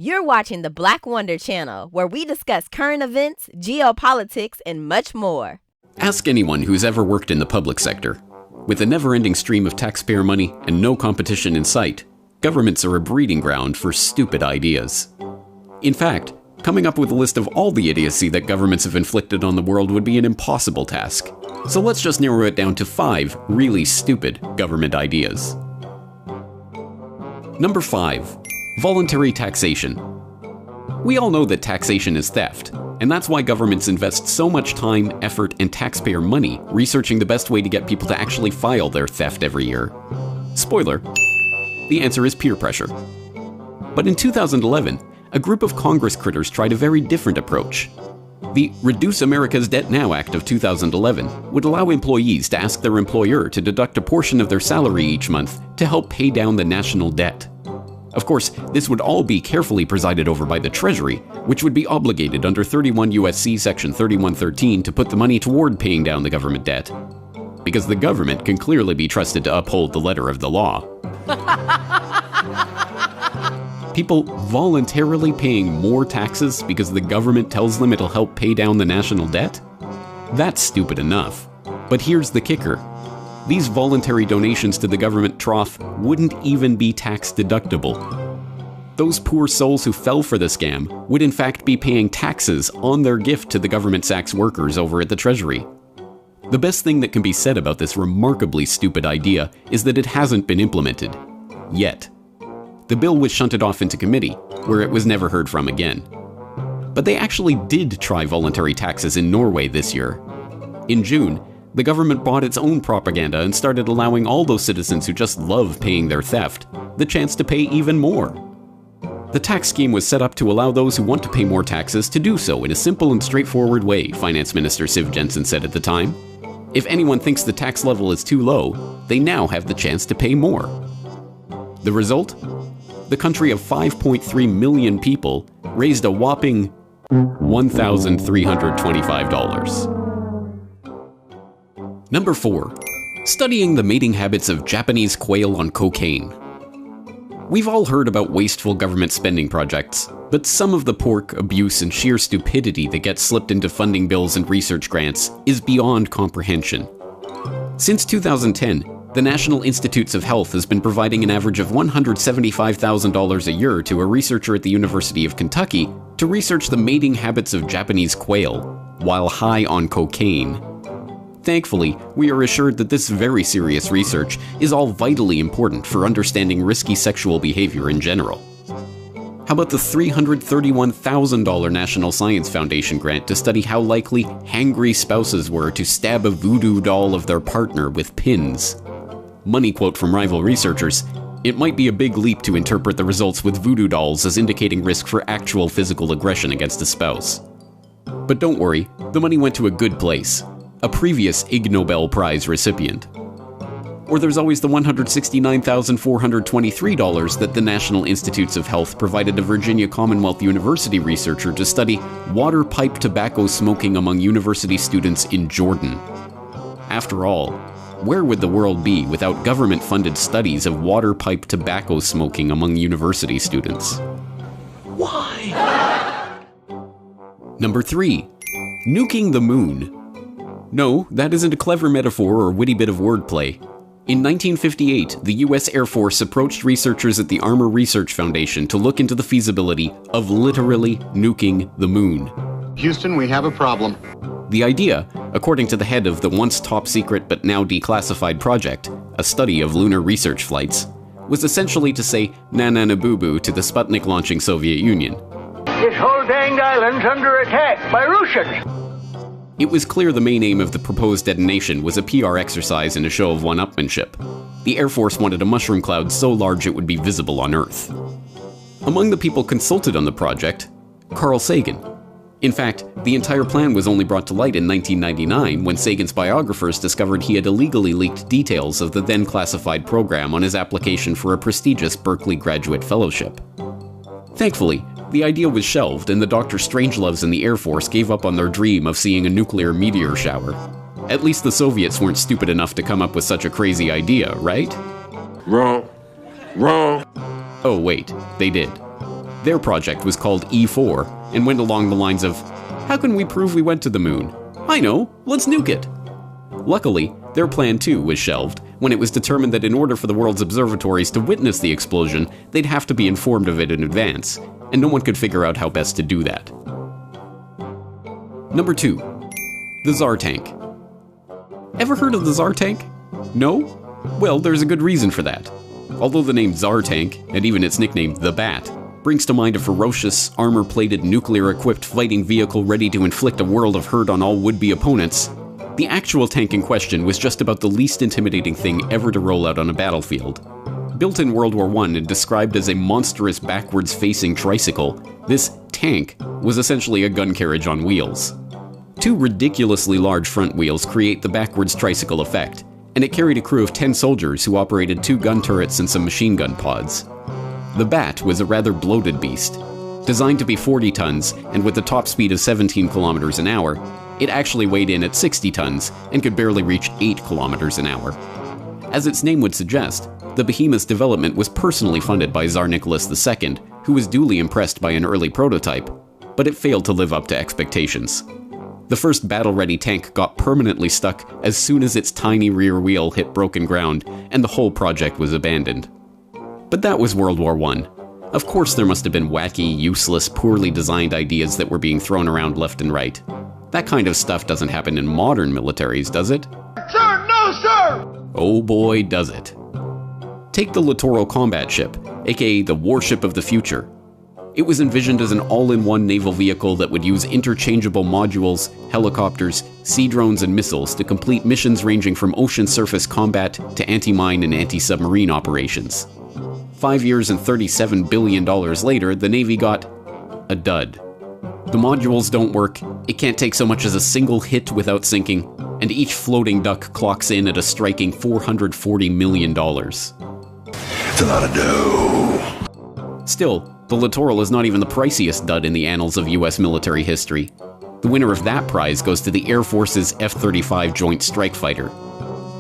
You're watching the Black Wonder channel, where we discuss current events, geopolitics, and much more. Ask anyone who's ever worked in the public sector. With a never-ending stream of taxpayer money and no competition in sight, governments are a breeding ground for stupid ideas. In fact, coming up with a list of all the idiocy that governments have inflicted on the world would be an impossible task. So let's just narrow it down to 5 really stupid government ideas. Number 5. Voluntary taxation. We all know that taxation is theft, and that's why governments invest so much time, effort, and taxpayer money researching the best way to get people to actually file their theft every year. Spoiler, the answer is peer pressure. But in 2011, a group of Congress critters tried a very different approach. The Reduce America's Debt Now Act of 2011 would allow employees to ask their employer to deduct a portion of their salary each month to help pay down the national debt. Of course, this would all be carefully presided over by the Treasury, which would be obligated under 31 U.S.C. Section 3113 to put the money toward paying down the government debt. Because the government can clearly be trusted to uphold the letter of the law. People voluntarily paying more taxes because the government tells them it'll help pay down the national debt? That's stupid enough. But here's the kicker. These voluntary donations to the government trough wouldn't even be tax deductible. Those poor souls who fell for the scam would in fact be paying taxes on their gift to the government sacks workers over at the Treasury. The best thing that can be said about this remarkably stupid idea is that it hasn't been implemented. Yet. The bill was shunted off into committee, where it was never heard from again. But they actually did try voluntary taxes in Norway this year. In June, the government bought its own propaganda and started allowing all those citizens who just love paying their theft the chance to pay even more. The tax scheme was set up to allow those who want to pay more taxes to do so in a simple and straightforward way, Finance Minister Siv Jensen said at the time. If anyone thinks the tax level is too low, they now have the chance to pay more. The result? The country of 5.3 million people raised a whopping $1,325. Number 4. Studying the mating habits of Japanese quail on cocaine. We've all heard about wasteful government spending projects, but some of the pork, abuse, and sheer stupidity that gets slipped into funding bills and research grants is beyond comprehension. Since 2010, the National Institutes of Health has been providing an average of $175,000 a year to a researcher at the University of Kentucky to research the mating habits of Japanese quail while high on cocaine. Thankfully, we are assured that this very serious research is all vitally important for understanding risky sexual behavior in general. How about the $331,000 National Science Foundation grant to study how likely hangry spouses were to stab a voodoo doll of their partner with pins? Money quote from rival researchers, "It might be a big leap to interpret the results with voodoo dolls as indicating risk for actual physical aggression against a spouse." But don't worry, the money went to a good place. A previous Ig Nobel Prize recipient. Or there's always the $169,423 that the National Institutes of Health provided a Virginia Commonwealth University researcher to study water pipe tobacco smoking among university students in Jordan. After all, where would the world be without government-funded studies of water pipe tobacco smoking among university students? Why? Number 3. Nuking the moon. No, that isn't a clever metaphor or witty bit of wordplay. In 1958, the US Air Force approached researchers at the Armor Research Foundation to look into the feasibility of literally nuking the moon. Houston, we have a problem. The idea, according to the head of the once top-secret but now declassified project, a study of lunar research flights, was essentially to say na-na-na-boo-boo to the Sputnik-launching Soviet Union. This whole danged island's under attack by Russians. It was clear the main aim of the proposed detonation was a PR exercise and a show of one-upmanship. The Air Force wanted a mushroom cloud so large it would be visible on Earth. Among the people consulted on the project, Carl Sagan. In fact, the entire plan was only brought to light in 1999 when Sagan's biographers discovered he had illegally leaked details of the then classified program on his application for a prestigious Berkeley graduate fellowship. Thankfully, the idea was shelved and the Dr. Strangeloves in the Air Force gave up on their dream of seeing a nuclear meteor shower. At least the Soviets weren't stupid enough to come up with such a crazy idea, right? Wrong. Oh wait, they did. Their project was called E4 and went along the lines of, how can we prove we went to the moon? I know, let's nuke it. Luckily, their plan too was shelved when it was determined that in order for the world's observatories to witness the explosion, they'd have to be informed of it in advance, and no one could figure out how best to do that. Number 2. The Tsar Tank. Ever heard of the Tsar Tank? No? Well, there's a good reason for that. Although the name Tsar Tank, and even its nickname the Bat, brings to mind a ferocious, armor-plated, nuclear-equipped fighting vehicle ready to inflict a world of hurt on all would-be opponents, the actual tank in question was just about the least intimidating thing ever to roll out on a battlefield. Built in World War I and described as a monstrous backwards-facing tricycle, this tank was essentially a gun carriage on wheels. 2 ridiculously large front wheels create the backwards tricycle effect, and it carried a crew of 10 soldiers who operated 2 gun turrets and some machine gun pods. The Bat was a rather bloated beast. Designed to be 40 tons, and with a top speed of 17 kilometers an hour, it actually weighed in at 60 tons and could barely reach 8 kilometers an hour. As its name would suggest, the behemoth's development was personally funded by Tsar Nicholas II, who was duly impressed by an early prototype, but it failed to live up to expectations. The first battle-ready tank got permanently stuck as soon as its tiny rear wheel hit broken ground, and the whole project was abandoned. But that was World War I. Of course there must have been wacky, useless, poorly designed ideas that were being thrown around left and right. That kind of stuff doesn't happen in modern militaries, does it? Sir, no, sir! Oh boy, does it. Take the Littoral Combat Ship, aka the Warship of the Future. It was envisioned as an all-in-one naval vehicle that would use interchangeable modules, helicopters, sea drones, and missiles to complete missions ranging from ocean surface combat to anti-mine and anti-submarine operations. 5 years and $37 billion later, the Navy got a dud. The modules don't work, it can't take so much as a single hit without sinking, and each floating duck clocks in at a striking $440 million. It's a lot of dough. Still, the Littoral is not even the priciest dud in the annals of US military history. The winner of that prize goes to the Air Force's F-35 Joint Strike Fighter.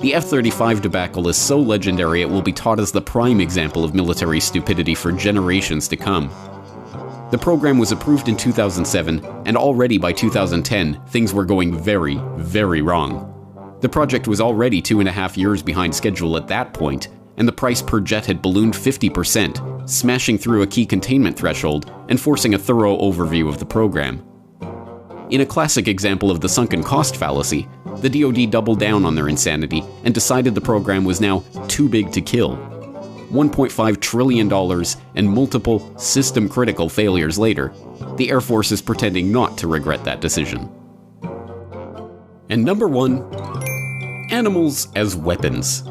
The F-35 debacle is so legendary it will be taught as the prime example of military stupidity for generations to come. The program was approved in 2007, and already by 2010, things were going very, very wrong. The project was already 2.5 years behind schedule at that point, and the price per jet had ballooned 50%, smashing through a key containment threshold and forcing a thorough overview of the program. In a classic example of the sunken cost fallacy, the DoD doubled down on their insanity and decided the program was now too big to kill. $1.5 trillion and multiple system-critical failures later, the Air Force is pretending not to regret that decision. And number 1, animals as weapons.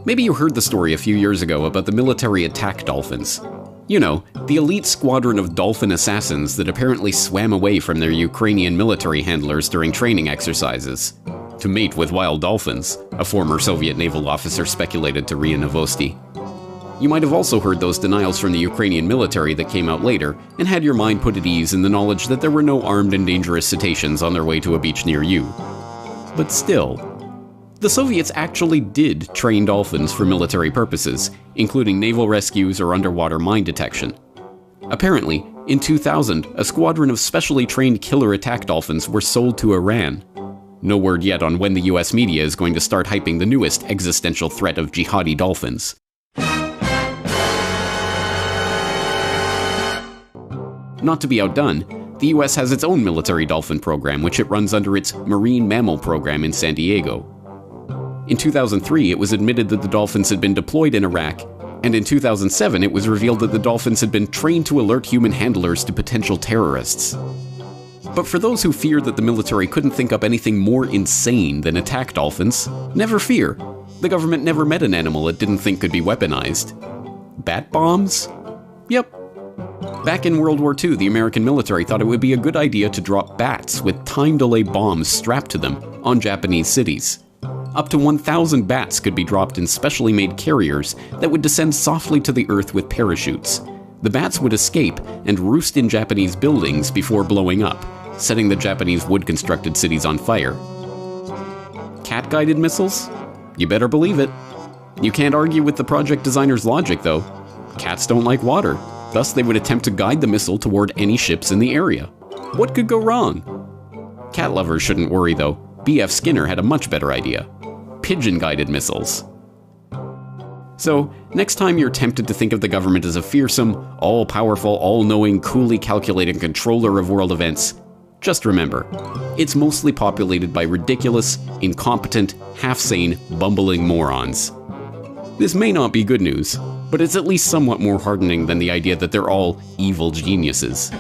Maybe you heard the story a few years ago about the military attack dolphins. You know, the elite squadron of dolphin assassins that apparently swam away from their Ukrainian military handlers during training exercises. To mate with wild dolphins, a former Soviet naval officer speculated to RIA Novosti. You might have also heard those denials from the Ukrainian military that came out later, and had your mind put at ease in the knowledge that there were no armed and dangerous cetaceans on their way to a beach near you. But still, the Soviets actually did train dolphins for military purposes, including naval rescues or underwater mine detection. Apparently, in 2000, a squadron of specially trained killer attack dolphins were sold to Iran. No word yet on when the US media is going to start hyping the newest existential threat of jihadi dolphins. Not to be outdone, the US has its own military dolphin program, which it runs under its Marine Mammal Program in San Diego. In 2003, it was admitted that the dolphins had been deployed in Iraq, and in 2007 it was revealed that the dolphins had been trained to alert human handlers to potential terrorists. But for those who fear that the military couldn't think up anything more insane than attack dolphins, never fear. The government never met an animal it didn't think could be weaponized. Bat bombs? Yep. Back in World War II, the American military thought it would be a good idea to drop bats with time delay bombs strapped to them on Japanese cities. Up to 1,000 bats could be dropped in specially made carriers that would descend softly to the earth with parachutes. The bats would escape and roost in Japanese buildings before blowing up, setting the Japanese wood-constructed cities on fire. Cat-guided missiles? You better believe it. You can't argue with the project designer's logic, though. Cats don't like water. Thus, they would attempt to guide the missile toward any ships in the area. What could go wrong? Cat lovers shouldn't worry though. B.F. Skinner had a much better idea. Pigeon-guided missiles. So, next time you're tempted to think of the government as a fearsome, all-powerful, all-knowing, coolly calculating controller of world events, just remember, it's mostly populated by ridiculous, incompetent, half-sane, bumbling morons. This may not be good news, but it's at least somewhat more heartening than the idea that they're all evil geniuses.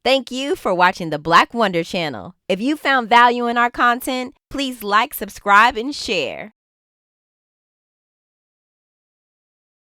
Thank you for watching the Black Wonder channel. If you found value in our content, please like, subscribe, and share.